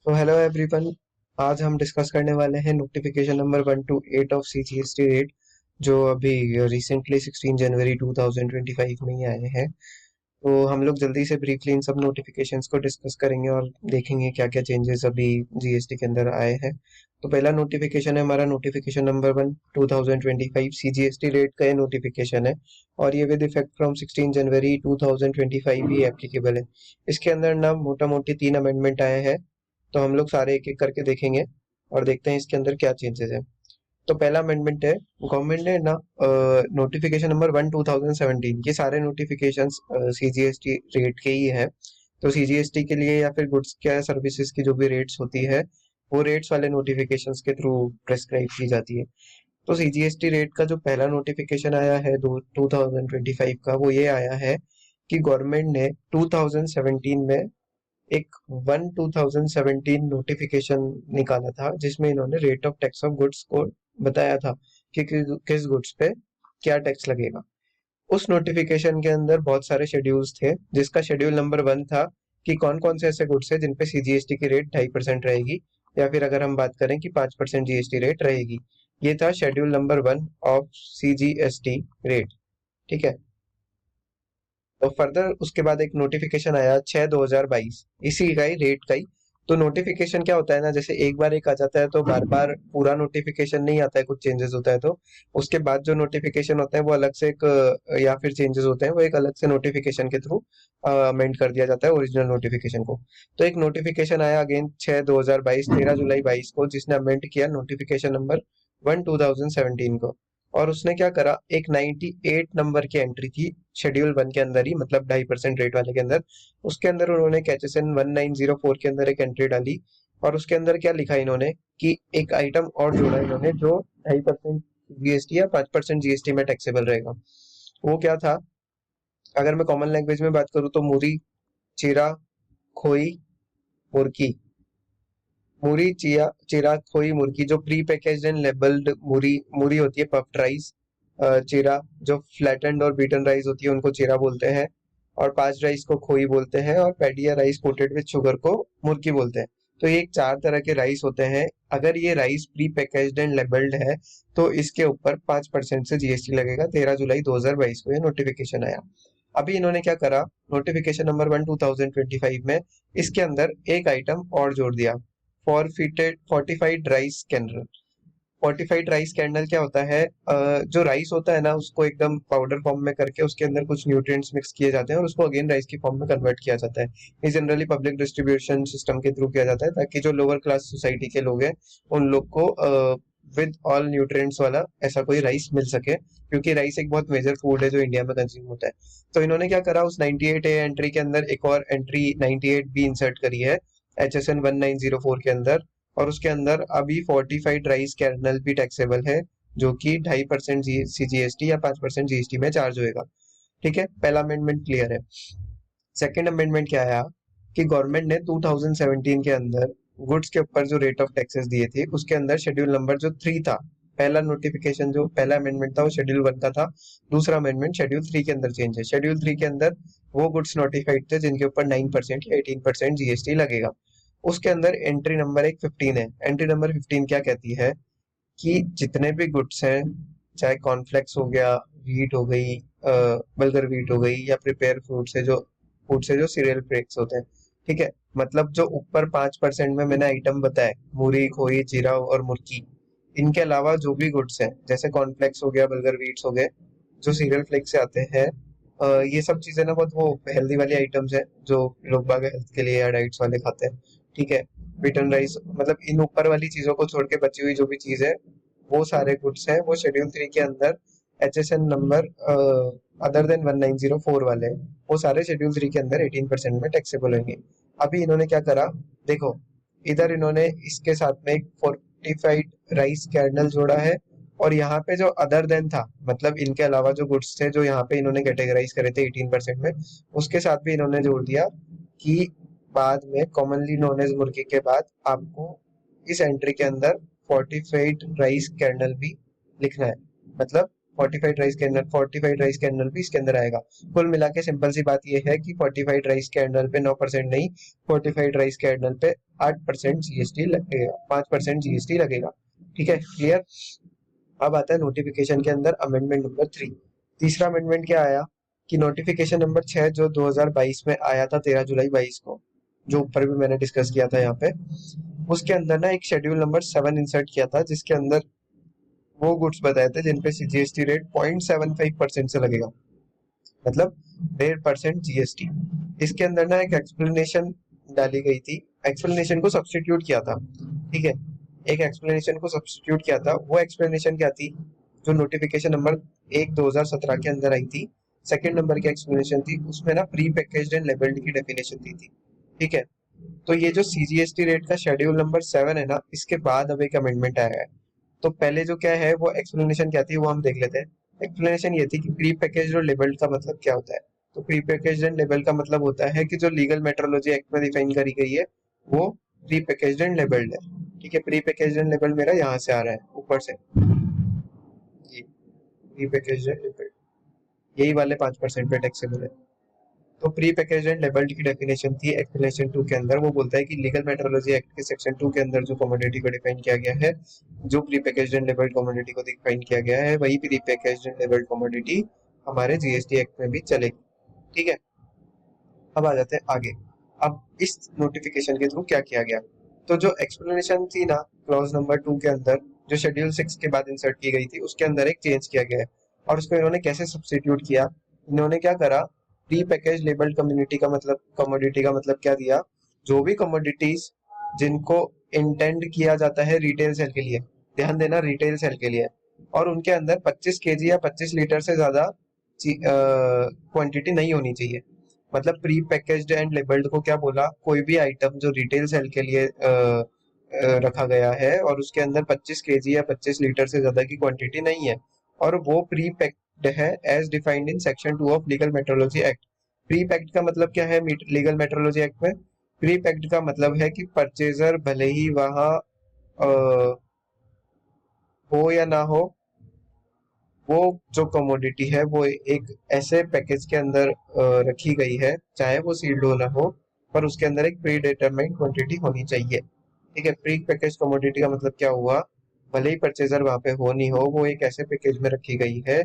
तो hello everyone. आज हम डिस्कस करने वाले हैं notification number 1 to 8 of CGST rate, जो अभी रिसेंटली 16 जनवरी 2025 में ही आए हैं। तो हम लोग जल्दी से ब्रीफली इन सब नोटिफिकेशंस को डिस्कस करेंगे और देखेंगे क्या क्या चेंजेस अभी जीएसटी के अंदर आए हैं। तो पहला नोटिफिकेशन है हमारा नोटिफिकेशन नंबर 1 2025 सीजीएसटी रेट का ये नोटिफिकेशन है, और ये with effect from 16 January 2025 he applicable है। इसके अंदर ना मोटा मोटी 3 अमेंडमेंट आए हैं, तो हम लोग सारे एक एक करके देखेंगे और देखते हैं इसके अंदर क्या चेंजेस है। तो पहला अमेंडमेंट है, गवर्नमेंट ने ना नोटिफिकेशन नंबर 1 2017, ये सारे नोटिफिकेशन सीजीएसटी रेट के ही है। तो सीजीएसटी के लिए या फिर गुड्स क्या सर्विसेज की जो भी रेट्स होती है, वो रेट्स वाले नोटिफिकेशंस के थ्रू प्रेस्क्राइब की जाती है। तो सीजीएसटी रेट का जो पहला नोटिफिकेशन आया है 2025 का, वो ये आया है कि गवर्नमेंट ने 2017 में एक 2017 नोटिफिकेशन निकाला था, जिसमें इन्होंने rate of tax of goods को बताया था कि किस गुड्स पे क्या टैक्स लगेगा। उस नोटिफिकेशन के अंदर बहुत सारे शेड्यूल्स थे, जिसका शेड्यूल नंबर 1 था कि कौन कौन से ऐसे गुड्स है जिन पे सीजीएसटी की रेट 2.5% रहेगी, या फिर अगर हम बात करें कि 5% जीएसटी रेट रहेगी। ये था schedule number 1 of CGST rate. ठीक है। तो फर्दर उसके बाद एक नोटिफिकेशन आया 6/2022, इसी का ही रेट का ही। तो नोटिफिकेशन क्या होता है ना, जैसे एक बार एक आ जाता है तो बार बार पूरा नोटिफिकेशन नहीं आता है, कुछ चेंजेस होता है तो उसके बाद जो नोटिफिकेशन होता है वो अलग से एक या फिर चेंजेस होते हैं वो एक अलग से नोटिफिकेशन के थ्रू अमेंड कर दिया जाता है ओरिजिनल नोटिफिकेशन को। तो एक नोटिफिकेशन आया अगेन 6/2022, 13 जुलाई 22 को, जिसने अमेंड किया नोटिफिकेशन नंबर 1 2017 को। और उसने क्या करा, एक 98 नंबर की एंट्री थी शेड्यूल 1 के अंदर ही, मतलब 2.5% रेट वाले के अंदर। उसके अंदर उन्होंने कैचएसएन 1904 के अंदर एक एंट्री डाली, और उसके अंदर क्या लिखा इन्होंने कि एक आइटम और जोड़ा इन्होंने जो 2.5% जीएसटी या 5% जीएसटी में टैक्सेबल रहेगा। वो क्या था, अगर मैं कॉमन लैंग्वेज में बात करूँ तो मूरी, चीरा, खोई, मुर्की। मूरी, चिया, चिरा, खोई, मुर्की जो प्री पैकेज्ड एंड लेबल्ड मूरी मूरी होती है, पफ्ड राइस। चिरा जो फ्लैटेंड और बीटन राइस होती है उनको चिरा बोलते हैं, और पाच राइस को खोई बोलते हैं, और पैडिया राइस कोटेड विद शुगर को मुर्की बोलते हैं। तो ये 4 तरह के राइस होते हैं। अगर ये rice pre packaged and labelled है तो इसके ऊपर 5% से जीएसटी लगेगा। 13 जुलाई 2022 को ये नोटिफिकेशन आया। अभी इन्होंने क्या करा, नोटिफिकेशन नंबर 1 2025 में इसके अंदर एक आइटम और जोड़ दिया, forfeited fortified rice candle. Fortified rice candle क्या होता है, जो राइस होता है ना उसको एकदम पाउडर फॉर्म में करके उसके अंदर कुछ न्यूट्रिएंट्स मिक्स किए जाते हैं और उसको अगेन राइस की फॉर्म में कन्वर्ट किया जाता है। ये जनरली पब्लिक डिस्ट्रीब्यूशन सिस्टम के थ्रू किया जाता है, ताकि जो लोअर क्लास सोसाइटी के लोग हैं उन लोग को विद ऑल न्यूट्रिएंट्स वाला ऐसा कोई राइस मिल सके, क्योंकि राइस एक बहुत मेजर फूड है जो इंडिया में कंज्यूम होता है। तो इन्होंने क्या करा, उस 98 ए एंट्री के अंदर एक और एंट्री 98 बी इंसर्ट करी है एचएसएन 1904 के अंदर। और उसके अंदर अभी फोर्टिफाइड राइस कर्नल भी टैक्सेबल है, जो कि 2.5% सीजीएसटी या 5% जीएसटी में चार्ज होएगा। ठीक है, पहला अमेंडमेंट क्लियर है। सेकंड अमेंडमेंट क्या आया कि गवर्नमेंट ने 2017 के अंदर गुड्स के ऊपर जो रेट ऑफ टैक्सेस दिए थे उसके अंदर शेड्यूल नंबर जो 3 था, पहला नोटिफिकेशन जो पहला अमेंडमेंट था वो शेड्यूल 1 का था। दूसरा अमेंडमेंट शेड्यूल 3 के अंदर चेंज है। शेड्यूल 3 के अंदर वो गुड्स नोटिफाइड थे जिनके ऊपर 9% या 18% जीएसटी लगेगा। उसके अंदर एंट्री नंबर एक 15 है। एंट्री नंबर 15 क्या कहती है कि जितने भी गुड्स हैं, चाहे कॉर्नफ्लेक्स हो गया, व्हीट हो गई, बल्गर व्हीट हो गई, या प्रिपेयर फूड से जो सीरियल फ्लेक्स होते हैं, ठीक है, मतलब जो ऊपर 5% में मैंने आइटम बताए, मूरी, खोई, जीरा और मुर्की, इनके अलावा जो भी गुड्स हैं जैसे कॉर्नफ्लेक्स हो गया, बल्गर व्हीट्स हो गए, जो सीरियल फ्लेक्स से आते हैं, ये सब चीजें ना बहुत वो हेल्दी वाली आइटम्स हैं जो लोग बाग हेल्थ के लिए या डाइट्स वाले खाते हैं। ठीक है, बिटन राइस, मतलब इन ऊपर वाली चीजों को छोड़ के बची हुई जो भी चीज है, वो सारे गुड्स हैं, वो शेड्यूल 3 के अंदर एचएसएन नंबर अदर देन 1904 वाले, वो सारे शेड्यूल 3 के अंदर 18% में टैक्सेबल होंगे। अभी इन्होंने क्या करा, देखो, इधर इन्होंने इसके साथ में एक फोर्टिफाइड राइस कर्नल जोड़ा है, और यहाँ पे जो अदर देन था, मतलब इनके अलावा जो गुड्स थे जो यहाँ पे इन्होंने कैटेगराइज करे थे 18% में, उसके साथ भी इन्होंने जोड़ दिया कि बाद में कॉमनली नोन एज मुर्गी के बाद आपको इस एंट्री के अंदर फोर्टिफाइड राइस कर्नल भी लिखना है। मतलब फोर्टिफाइड राइस कैंडल भी इसके अंदर आएगा। कुल मिला के सिंपल सी बात यह है कि फोर्टिफाइड राइस कैंडल पे 9% नहीं, फोर्टिफाइड राइस कैंडल पे 8% जीएसटी लगेगा, 5% जीएसटी लगेगा। ठीक है, क्लियर। अब आता है नोटिफिकेशन के अंदर अमेंडमेंट नंबर 3। तीसरा अमेंडमेंट क्या आया कि नोटिफिकेशन नंबर 6 जो 2022 में आया था 13 जुलाई 22 को, जो ऊपर भी मैंने डिस्कस किया था यहाँ पे, उसके अंदर ना एक शेड्यूल नंबर 7 इंसर्ट किया था, जिसके अंदर वो गुड्स बताए थे जिनपे जीएसटी रेट 0.75% से लगेगा, मतलब 1.5% जीएसटी। इसके अंदर ना एक एक्सप्लेनेशन डाली गई थी, एक्सप्लेनेशन को सब्स्टिट्यूट किया था। ठीक है, एक एक्सप्लेनेशन को सब्स्टिट्यूट किया था। वो एक्सप्लेनेशन क्या थी, जो नोटिफिकेशन नंबर 1 2017 के अंदर आई थी, सेकंड नंबर की एक्सप्लेनेशन थी, उसमें ना प्री पैकेज्ड एंड लेबल्ड की डेफिनेशन दी थी। ठीक है, तो ये जो सीजीएसटी रेट का शेड्यूल नंबर 7 है ना, इसके बाद अब एक अमेंडमेंट आया है। तो पहले जो क्या है, वो एक्सप्लेनेशन क्या थी वो हम देख लेते हैं। एक्सप्लेनेशन ये थी कि प्री पैकेज्ड और लेबल्ड का मतलब क्या होता है। तो प्री पैकेज्ड एंड लेबल्ड का मतलब होता है कि जो लीगल मेट्रोलॉजी एक्ट में डिफाइन करी गई है वो प्री पैकेज्ड एंड लेबल्ड है। ठीक है, प्री पैकेज्ड एंड लेबल्ड मेरा यहाँ से आ रहा है ऊपर से, ये प्री पैकेज्ड एंड लेबल्ड, यही वाले 5% पे टैक्सेबल है। तो प्री पैकेज्ड एंड लेबल्ड की डेफिनेशन थी एक्सप्लेनेशन 2 के अंदर। वो बोलता है कि लीगल मेट्रोलॉजी एक्ट के सेक्शन 2 के अंदर जो कमोडिटी को डिफाइन किया गया है, जो pre packaged and labelled commodity को डिफाइन किया गया है, वही pre packaged and labelled commodity हमारे जीएसटी एक्ट में भी चलेगी। ठीक है, अब आ जाते हैं आगे। अब इस नोटिफिकेशन के थ्रू क्या किया गया, तो जो एक्सप्लेनेशन थी ना क्लॉज नंबर 2 के अंदर, जो शेड्यूल 6 के बाद इंसर्ट की गई थी, उसके अंदर एक चेंज किया गया है। और उसको इन्होंने कैसे सब्स्टिट्यूट किया, इन्होंने क्या करा, प्री पैकेज लेबल्ड कम्युनिटी का मतलब, कमोडिटी का मतलब क्या दिया, जो भी कमोडिटीज जिनको इंटेंड किया जाता है रिटेल सेल के लिए, ध्यान देना रिटेल सेल के लिए, और उनके अंदर 25 केजी या 25 लीटर से ज्यादा क्वांटिटी नहीं होनी चाहिए। मतलब प्री पैकेज्ड एंड लेबल्ड को क्या बोला, कोई भी आइटम जो रिटेल सेल के लिए रखा गया है और उसके अंदर 25 केजी या 25 लीटर से ज्यादा की क्वांटिटी नहीं है, और वो प्री पैक्ड है as defined in section 2 of legal metrology act. Pre packed का मतलब क्या है लीगल मेट्रोलॉजी एक्ट में, प्री पैक्ड का मतलब है कि परचेजर भले ही वहां हो या ना हो, वो जो कमोडिटी है वो एक ऐसे पैकेज के अंदर रखी गई है, चाहे वो सील्ड हो ना हो, पर उसके अंदर एक प्री डिटरमाइंड क्वांटिटी होनी चाहिए। ठीक है, प्री पैकेज कमोडिटी का मतलब क्या हुआ, भले ही परचेजर वहां पे हो नहीं हो, वो एक ऐसे पैकेज में रखी गई है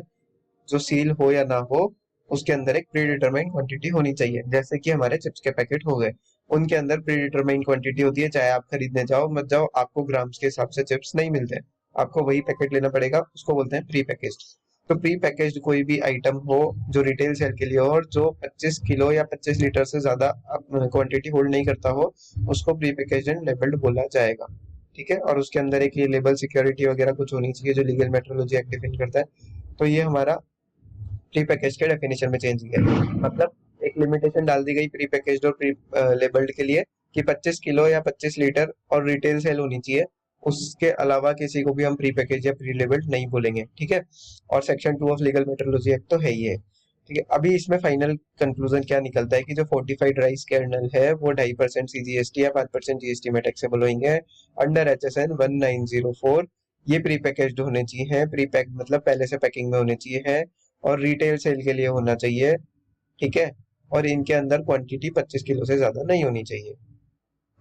जो सील हो या ना हो, उसके अंदर एक प्री डिटरमाइंड क्वांटिटी होनी चाहिए। जैसे कि हमारे चिप्स के पैकेट हो गए, उनके अंदर प्री डिटरमाइंड क्वांटिटी होती है, चाहे आप खरीदने जाओ मत जाओ, आपको ग्राम्स के हिसाब से चिप्स नहीं मिलते, आपको वही पैकेट लेना पड़ेगा, उसको बोलते हैं प्री पैकेज्ड। तो प्री पैकेज्ड कोई भी आइटम हो जो रिटेल सेल के लिए हो और जो 25 किलो या 25 लीटर से ज्यादा क्वांटिटी होल्ड नहीं करता हो, उसको प्री पैकेज्ड एंड लेबल्ड बोला जाएगा। ठीक है, और उसके अंदर एक ये लेबल सिक्योरिटी वगैरह कुछ होनी चाहिए जो लीगल मेट्रोलॉजी एक्ट डिफाइन करता है। तो ये हमारा प्री पैकेज के डेफिनेशन में चेंज किया, मतलब एक लिमिटेशन डाल दी गई प्री पैकेज्ड और प्री लेबल्ड के लिए कि 25 किलो या 25 लीटर और रिटेल सेल होनी चाहिए, उसके अलावा किसी को भी हम प्री पैकेज या प्री लेबल्ड नहीं बोलेंगे। ठीक है, और section 2 of legal metrology act तो है ही है। ठीक है, अभी इसमें फाइनल कंक्लूजन क्या निकलता है कि जो फोर्टिफाइड राइस कर्नल है वो 2.5% सीजीएसटी या 5% जीएसटी में टैक्सेबल होंगे अंडर HSN 1904। ये प्री पैकेज्ड होने चाहिए, प्री पैक मतलब पहले से पैकिंग में होने चाहिए है, और रिटेल सेल के लिए होना चाहिए। ठीक है, और इनके अंदर क्वांटिटी 25 किलो से ज्यादा नहीं होनी चाहिए।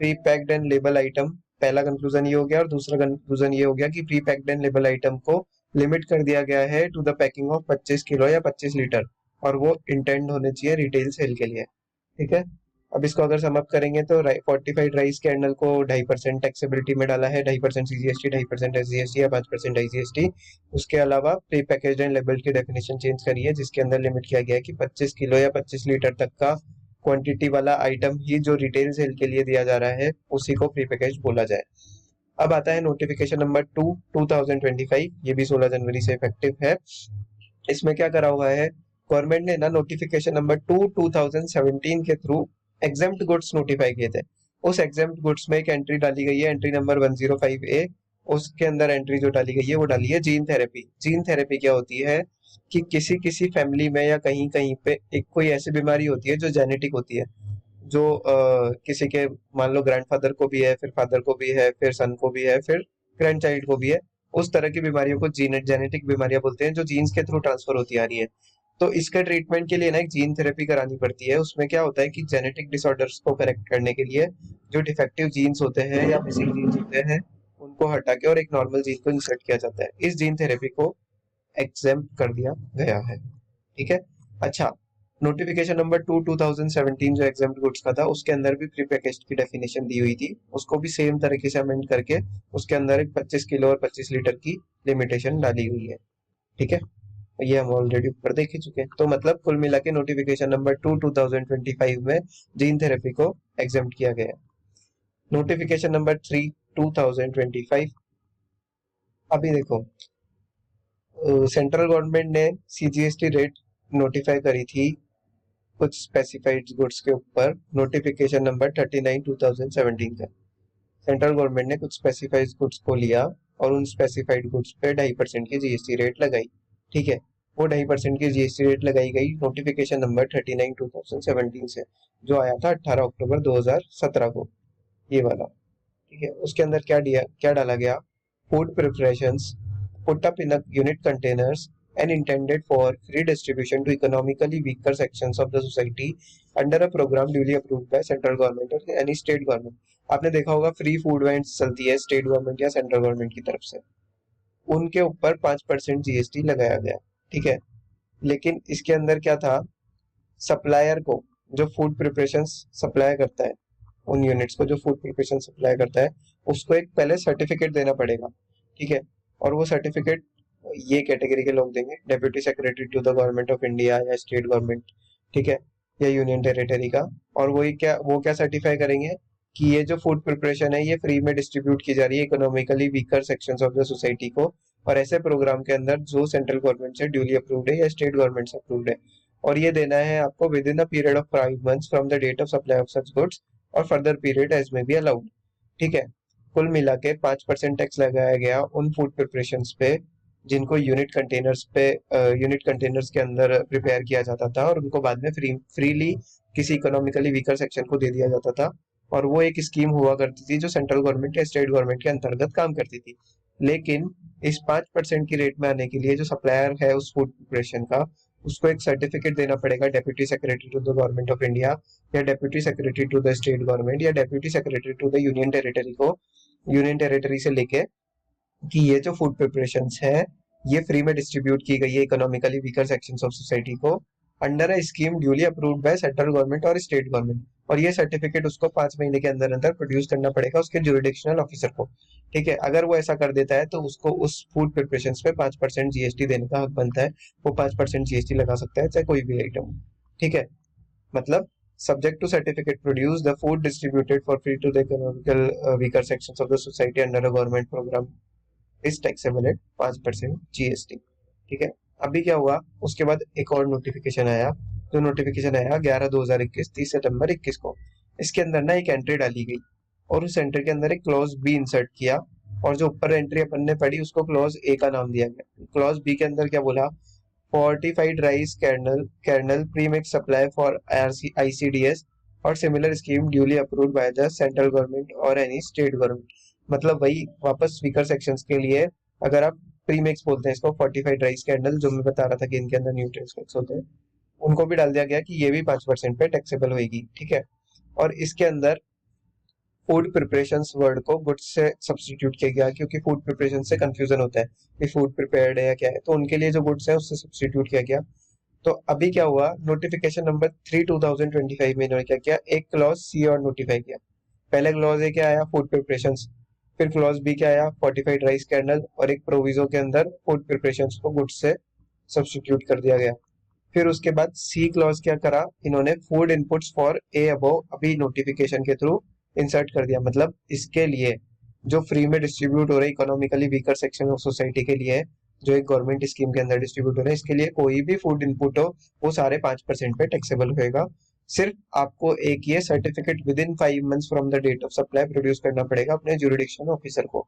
Pre packed and label item, पहला कंक्लूजन ये हो गया, और दूसरा कंक्लूजन ये हो गया कि pre packed and label item को लिमिट कर दिया गया है to the packing of 25 kilo या 25 लीटर, और वो इंटेंड होने चाहिए रिटेल सेल के लिए। ठीक है, अब इसको अगर सम अप करेंगे तो फोर्टिफाइड राइस कैंडल को 2.5% टैक्सेबिलिटी में डाला है, 2.5% सीजीएसटी, 2.5% एसजीएसटी या 5% आईजीएसटी। उसके अलावा प्री पैकेज्ड एंड लेबल्ड की डेफिनेशन चेंज करी है, जिसके अंदर लिमिट किया गया है कि 25 किलो या 25 लीटर तक का क्वांटिटी वाला आइटम ही जो रिटेल सेल के लिए दिया जा रहा है उसी को प्री पैकेज बोला जाए। अब आता है नोटिफिकेशन नंबर 2 2025, ये भी 16 जनवरी से इफेक्टिव है। इसमें क्या करा हुआ है, गवर्नमेंट ने ना नोटिफिकेशन नंबर 2 2017 के थ्रू एग्जेम्प्ट गुड्स नोटिफाई किए थे। उस एग्जेम्प्ट गुड्स में एक एंट्री डाली गई है, एंट्री नंबर 105A। उसके अंदर एंट्री जो डाली गई है वो डाली है जीन थेरेपी। जीन थेरेपी क्या होती है कि किसी किसी फैमिली में या कहीं कहीं पे एक कोई ऐसी बीमारी होती है जो जेनेटिक होती है, जो किसी के मान लो ग्रैंडफादर को भी है, फिर फादर को भी है, फिर सन को भी है, फिर ग्रैंड चाइल्ड को भी है, उस तरह की बीमारियों को जेनेटिक बीमारियां बोलते हैं जो जीन्स के थ्रू ट्रांसफर होती आ रही है। तो इसका ट्रीटमेंट के लिए ना एक जीन थेरेपी करानी पड़ती है। उसमें क्या होता है कि जेनेटिक डिसऑर्डर्स को करेक्ट करने के लिए जो डिफेक्टिव जीन्स होते हैं या मिसिंग जीन्स होते हैं उनको हटा के और एक नॉर्मल जीन को इंसर्ट किया जाता है। इस जीन थेरेपी को एग्जेम्प्ट कर दिया गया है। ठीक है। अच्छा, नोटिफिकेशन नंबर 2017 जो एग्जाम्प्ट गुड्स का था उसके अंदर भी प्री पैकेज्ड की डेफिनेशन दी हुई थी। उसको भी सेम तरीके से अमेंड करके उसके अंदर एक 25 किलो और 25 लीटर की लिमिटेशन डाली हुई है। ठीक है, ये हम ऑलरेडी ऊपर देख ही चुके हैं। तो मतलब कुल मिला के नोटिफिकेशन नंबर 2025 में जीन थेरेपी को एग्जाम्प्ट किया गया है। नोटिफिकेशन नंबर 2025, अभी देखो सेंट्रल गवर्नमेंट ने सीजीएसटी रेट नोटिफाई करी थी कुछ स्पेसिफाइड गुड्स के ऊपर। नोटिफिकेशन नंबर 39/2017 का सेंट्रल गवर्नमेंट ने कुछ स्पेसिफाइड गुड्स को लिया और उन स्पेसिफाइड गुड्स पे 2.5% की जीएसटी रेट लगाई। ठीक है, वो 2.5% की जीएसटी रेट लगाई गई नोटिफिकेशन नंबर 39/2017 से, जो आया था 18 अक्टूबर 2017 को, ये वाला। ठीक है, उसके अंदर क्या डाला गया? Food preparations put up in a unit containers and intended for free distribution to economically weaker sections of the society under a program duly approved by central government or any state government। आपने देखा होगा free food vans चलती है state government या central government की तरफ से, उनके ऊपर 5% जीएसटी लगाया गया। ठीक है, लेकिन इसके अंदर क्या था? सप्लायर को, जो फूड प्रिपरेशन सप्लाई करता है, उन यूनिट्स को जो फूड प्रिपरेशन सप्लाई करता है, उसको एक पहले सर्टिफिकेट देना पड़ेगा। ठीक है, और वो सर्टिफिकेट ये कैटेगरी के लोग देंगे, deputy secretary to the government of India or state government, ठीक है, या यूनियन टेरिटरी का। और वो क्या सर्टिफाई करेंगे कि ये जो फूड प्रिपरेशन है ये फ्री में डिस्ट्रीब्यूट की जा रही है economically weaker sections of the society को, और ऐसे प्रोग्राम के अंदर जो सेंट्रल गवर्नमेंट से ड्यूली अप्रूव्ड है या स्टेट गवर्नमेंट से अप्रूव्ड है। और ये देना है आपको within a period of 5 months from the date of supply of such goods और further period as may be allowed. ठीक है, कुल मिला के 5% टैक्स लगाया गया उन फूड प्रिपरेशन पे जिनको यूनिट कंटेनर्स के अंदर प्रिपेयर किया जाता था और उनको बाद में फ्रीली किसी इकोनॉमिकली वीकर सेक्शन को दे दिया जाता था। और वो एक स्कीम हुआ करती थी जो सेंट्रल गवर्नमेंट या स्टेट गवर्नमेंट के अंतर्गत काम करती थी। लेकिन इस 5% की रेट में आने के लिए जो सप्लायर है उस फूड प्रिपरेशन का, उसको एक सर्टिफिकेट देना पड़ेगा deputy secretary to the government of India या deputy secretary to the state government या deputy secretary to the union territory को, यूनियन टेरिटरी से लेके, कि ये जो फूड प्रिपरेशंस है ये फ्री में डिस्ट्रीब्यूट की गई है economically weaker sections of society को under a scheme duly approved by central government और स्टेट गवर्नमेंट। और ये सर्टिफिकेट उसको 5 महीने के अंदर अंदर प्रोड्यूस करना पड़ेगा उसके ज्यूरिडिक्शनल ऑफिसर को। ठीक है, अगर वो ऐसा कर देता है तो उसको उस फूड प्रिपरेशन पे 5% जीएसटी देने का हक बनता है। वो 5% जीएसटी लगा सकता है चाहे कोई भी आइटम। ठीक है, मतलब subject to certificate produced the food distributed for free to the economical weaker sections of the society under a government program is taxable at 5% GST. ठीक है, अभी क्या हुआ? उसके बाद एक और नोटिफिकेशन आया, जो नोटिफिकेशन आया 11/2021 30 सितंबर 2021 को। इसके अंदर ना एक एंट्री डाली गई और उस एंट्री के अंदर एक क्लॉज बी इंसर्ट किया, और जो ऊपर एंट्री अपन ने पढ़ी उसको क्लॉज ए का नाम दिया गया। क्लॉज बी के अंदर क्या बोला? fortified rice kernel premix supply for ICDS और similar scheme duly approved by the central government और एनी स्टेट गवर्नमेंट। मतलब वही वापस स्पीकर सेक्शंस के लिए, अगर आप प्रीमिक्स बोलते हैं इसको, फोर्टिफाइड राइस कैंडल, जो मैं बता रहा था कि इनके अंदर न्यूट्रिएंट्स होते हैं, उनको भी डाल दिया गया कि ये भी 5% पे टैक्सेबल होगी। ठीक है, और इसके अंदर फूड प्रिपरेशन वर्ड को गुड्स से सब्स्टिट्यूट किया गया, क्योंकि फूड प्रिपरेशन से कंफ्यूजन होता है कि फूड प्रिपेयर्ड है या क्या है, तो उनके लिए जो गुड्स है उससे सब्स्टिट्यूट किया गया। तो अभी क्या हुआ? नोटिफिकेशन नंबर 3/2025 में इन्होंने क्या किया? एक क्लॉज सी और नोटिफाई किया। पहले क्लॉज ए क्या आया? Food preparation. फिर क्लॉज बी क्या आया? फोर्टिफाइड राइस कर्नल, और एक प्रोविजो के अंदर फूड प्रिपरेशन को गुड्स से सब्स्टिट्यूट कर दिया गया। फिर उसके बाद सी क्लॉज क्या करा इन्होंने? Food inputs for a above अभी नोटिफिकेशन के थ्रू इंसर्ट कर दिया। मतलब इसके लिए जो फ्री में डिस्ट्रीब्यूट हो रहा है economically weaker section of society के लिए, जो एक गवर्नमेंट स्कीम के अंदर डिस्ट्रीब्यूट हो रहा है, इसके लिए कोई भी फूड इनपुट हो वो सारे 5% पे टैक्सेबल होएगा। सिर्फ आपको एक ये certificate within 5 months from the date of supply produce करना पड़ेगा अपने ज्यूरिडिक्शन ऑफिसर को।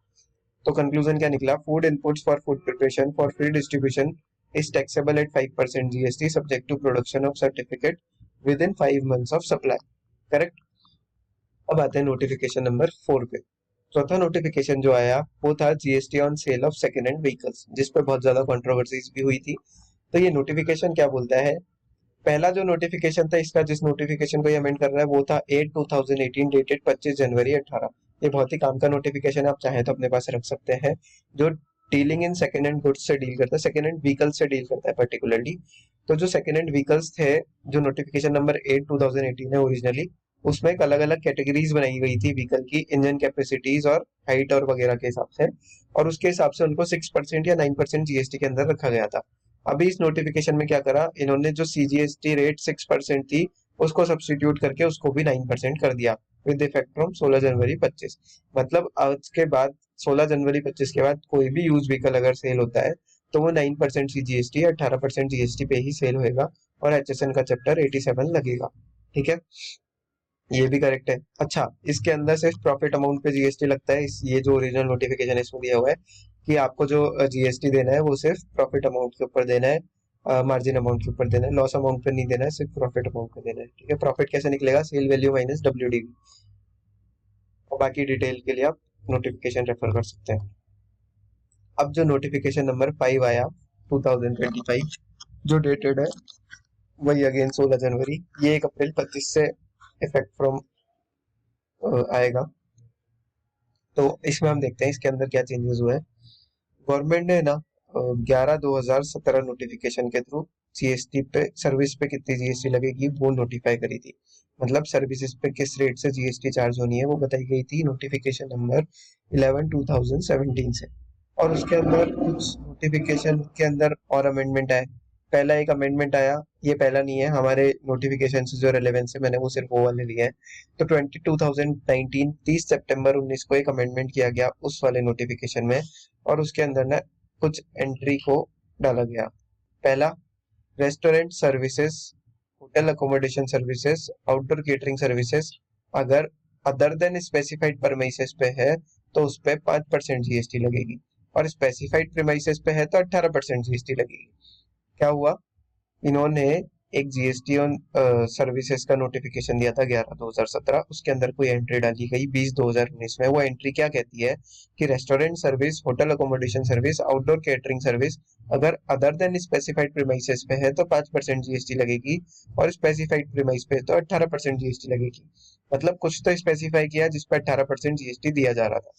तो कंक्लूजन क्या निकला? Food inputs for food preparation for free distribution is taxable at 5% GST subject to production of certificate within 5 months of supply. Correct. अब आते हैं नोटिफिकेशन नंबर 4 पे। चौथा नोटिफिकेशन जो आया वो था GST on sale of second hand vehicles, जिस पे बहुत ज्यादा कंट्रोवर्सीज भी हुई थी। तो ये नोटिफिकेशन क्या बोलता है? पहला जो नोटिफिकेशन था इसका, जिस नोटिफिकेशन को ये अमेंड कर रहा है, वो था 8/2018 डेटेड 25 जनवरी 18। ये बहुत ही काम का नोटिफिकेशन है, आप चाहे तो अपने पास रख सकते हैं। जो dealing in second hand goods से डील करता है, सेकेंड हैंड व्हीकल से डील करता है पर्टिकुलरली। तो जो सेकेंड हैंड व्हीकल्स थे, जो नोटिफिकेशन नंबर 8/2018 है ओरिजिनली, उसमें एक अलग अलग कैटेगरीज बनाई गई थी व्हीकल की, इंजन कैपेसिटीज और हाइट और वगैरह के हिसाब से। और उसके हिसाब से उनको 6% या 9% जीएसटी के अंदर रखा गया था। अभी इस नोटिफिकेशन में क्या करा इन्होंने, जो सीजीएसटी रेट 6% थी, उसको सब्स्टिट्यूट करके उसको भी 9% कर दिया, विद इफेक्ट फ्रॉम 16 जनवरी 25। मतलब आज के बाद, 16 जनवरी 25 के बाद कोई भी यूज व्हीकल अगर सेल होता है तो वो 9% सी जीएसटी या 18% जीएसटी पे ही सेल होएगा, और एचएसएन का चैप्टर 87 लगेगा। ठीक है, ये भी करेक्ट है। अच्छा, इसके अंदर सिर्फ प्रॉफिट अमाउंट पे जीएसटी लगता है। ये जो ओरिजिनल नोटिफिकेशन इसमें दिया हुआ है कि आपको जो जीएसटी देना है वो सिर्फ प्रॉफिट अमाउंट के ऊपर देना है, मार्जिन अमाउंट के ऊपर देना है, लॉस अमाउंट पे नहीं देना है, सिर्फ प्रॉफिट अमाउंट पे देना है। ठीक है, प्रॉफिट कैसे निकलेगा? Sale value minus WDV. और बाकी डिटेल के लिए आप नोटिफिकेशन रेफर कर सकते हैं। अब जो नोटिफिकेशन नंबर 5 आया 2025, जो डेटेड है वही अगेन 16 जनवरी, ये 1 अप्रैल 25 से इफेक्ट फ्रॉम आएगा। तो इसमें हम देखते हैं इसके अंदर क्या चेंजेस हुए हैं। गवर्नमेंट ने ना 11/2017 नोटिफिकेशन के थ्रू जीएसटी पे, सर्विस पे कितनी जीएसटी लगेगी वो नोटिफाई करी थी। मतलब सर्विसेज पे किस रेट से जीएसटी चार्ज होनी है वो बताई गई थी नोटिफिकेशन नंबर 11/2017 से। और उसके अंदर कुछ नोटिफिकेशन के अंदर और अमेंडमेंट आए। पहला एक अमेंडमेंट आया, ये पहला नहीं है हमारे नोटिफिकेशन से जो रेलेवेंस है, मैंने वो सिर्फ वो वाले लिए हैं। तो 2019 30 सितंबर 2019 को एक अमेंडमेंट किया गया उस वाले नोटिफिकेशन में, और उसके अंदर ना कुछ एंट्री को डाला गया। पहला, restaurant services, hotel accommodation services, outdoor catering services अगर अदर देन स्पेसिफाइड परमाइसेस पे है तो उस पे 5% जीएसटी लगेगी, और स्पेसिफाइड प्रीमाइसेस पे है तो 18% जीएसटी लगेगी। क्या हुआ, इन्होंने एक जीएसटी ऑन सर्विसेज का नोटिफिकेशन दिया था 11/2017, उसके अंदर कोई एंट्री डाली गई 20/2019 में। वो एंट्री क्या कहती है कि restaurant service, hotel accommodation service, outdoor catering service अगर अदर देन स्पेसिफाइड प्रीमाइसेस पे है तो 5% जीएसटी लगेगी, और स्पेसिफाइड प्रीमाइस पे तो 18% जीएसटी लगेगी। मतलब कुछ तो स्पेसिफाई किया जिस पर 18% जीएसटी दिया जा रहा था।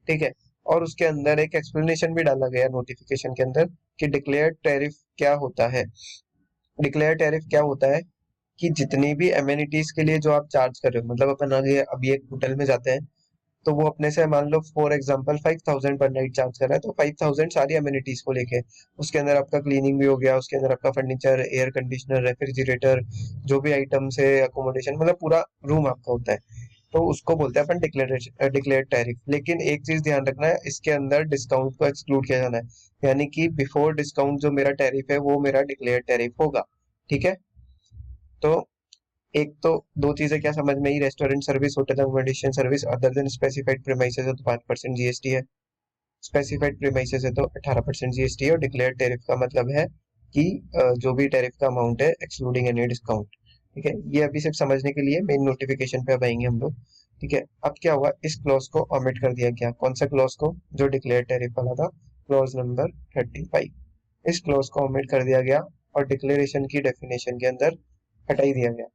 ठीक है, और उसके अंदर एक एक्सप्लेनेशन भी डाला गया नोटिफिकेशन के अंदर कि डिक्लेयर्ड टैरिफ क्या होता है। डिक्लेयर टैरिफ क्या होता है कि जितनी भी एमेनिटीज के लिए जो आप चार्ज कर रहे हो, मतलब अपन आगे अभी एक होटल में जाते हैं तो वो अपने से मान लो फॉर एग्जांपल 5,000 पर नाइट चार्ज कर रहा है, तो 5,000 सारी एमिनिटीज को लेके, उसके अंदर आपका क्लीनिंग भी हो गया, उसके अंदर आपका फर्नीचर, एयर कंडीशनर, रेफ्रिजरेटर, जो भी आइटम्स है, अकोमोडेशन, मतलब पूरा रूम आपका होता है। तो उसको बोलते हैं अपन डिक्लेयर टैरिफ। लेकिन एक चीज ध्यान रखना है, इसके अंदर डिस्काउंट को एक्सक्लूड किया जाना है, यानी कि बिफोर डिस्काउंट जो मेरा टैरिफ है वो मेरा डिक्लेयर टैरिफ होगा। ठीक है, तो एक तो दो चीजें क्या समझ में आई, restaurant service, hotel accommodation service other than specified premises है तो 5% जीएसटी है, स्पेसिफाइड प्रीमाइसेस है तो 18% जीएसटी है, और डिक्लेयर टैरिफ का मतलब है कि जो भी टैरिफ का अमाउंट है एक्सक्लूडिंग एनी डिस्काउंट। ठीक है, ये अभी सिर्फ समझने के लिए, मेन नोटिफिकेशन पे अब आएंगे हम लोग। ठीक है, अब क्या हुआ, इस क्लॉज को ओमिट कर दिया गया। कौन सा क्लॉज को? जो डिक्लेयर टैरिफ वाला था, क्लॉज नंबर 35। इस क्लॉज को ओमिट कर दिया गया और डिक्लेरेशन की डेफिनेशन के अंदर हटाई दिया गया,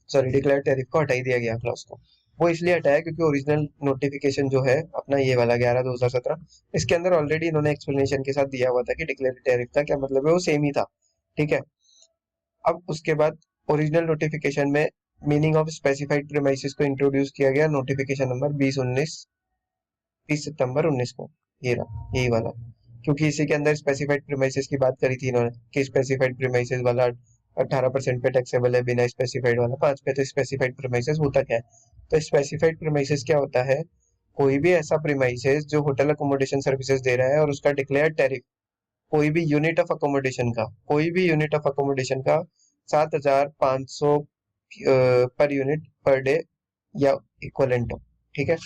सॉरी डिक्लेयर टैरिफ को हटाई दिया गया क्लॉज को। वो इसलिए हटाया क्योंकि ओरिजिनल नोटिफिकेशन जो है अपना ये वाला 11/2017, इसके अंदर ऑलरेडी इन्होंने एक्सप्लेनेशन के साथ दिया हुआ था कि डिक्लेयर टैरिफ का क्या मतलब है, वो सेम ही था। ठीक है, अब उसके बाद ओरिजिनल नोटिफिकेशन में मीनिंग ऑफ स्पेसिफाइड प्रीमाइसेस को इंट्रोड्यूस किया गया, नोटिफिकेशन नंबर 30 सितंबर 2019 को। ये रहा, यही वाला, क्योंकि इसी के अंदर स्पेसिफाइड प्रीमाइसेस की बात करी थी इन्होंने कि स्पेसिफाइड प्रीमाइसेस वाला 18% पे टैक्सेबल है, बिना स्पेसिफाइड वाला 5 पे। तो स्पेसिफाइड प्रीमाइसेस होता क्या है? तो स्पेसिफाइड प्रीमाइसेस क्या होता है, कोई भी ऐसा प्रीमाइसेस जो होटल अकोमोडेशन सर्विसेज दे रहा है और उसका डिक्लेयर्ड टैरिफ कोई भी यूनिट ऑफ अकोमोडेशन का, कोई भी यूनिट ऑफ अकोमोडेशन का 7,500 पर यूनिट पर डे या इक्वलेंट हो। ठीक है,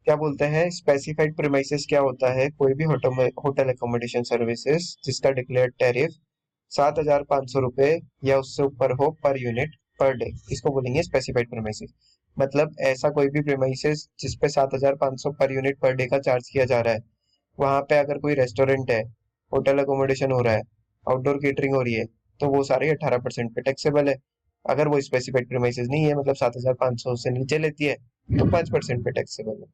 क्या बोलते हैं स्पेसिफाइड प्रीमाइसेस क्या होता है, कोई भी होटल अकोमोडेशन सर्विसेज जिसका डिक्लेयर्ड टैरिफ 7,500 रुपए या उससे ऊपर हो पर यूनिट पर डे, इसको बोलेंगे स्पेसिफाइड प्रीमाइसेस। मतलब ऐसा कोई भी प्रीमाइसेस जिसपे 7,500 पर यूनिट पर डे का चार्ज किया जा रहा है, वहां पे अगर कोई रेस्टोरेंट है, होटल अकोमोडेशन हो रहा है, आउटडोर केटरिंग हो रही है, तो वो सारे 18% पे टैक्सेबल है। अगर वो स्पेसिफाइड प्रीमाइसेस नहीं है, मतलब 7,500 से नीचे लेती है, तो 5% पे टैक्सेबल है।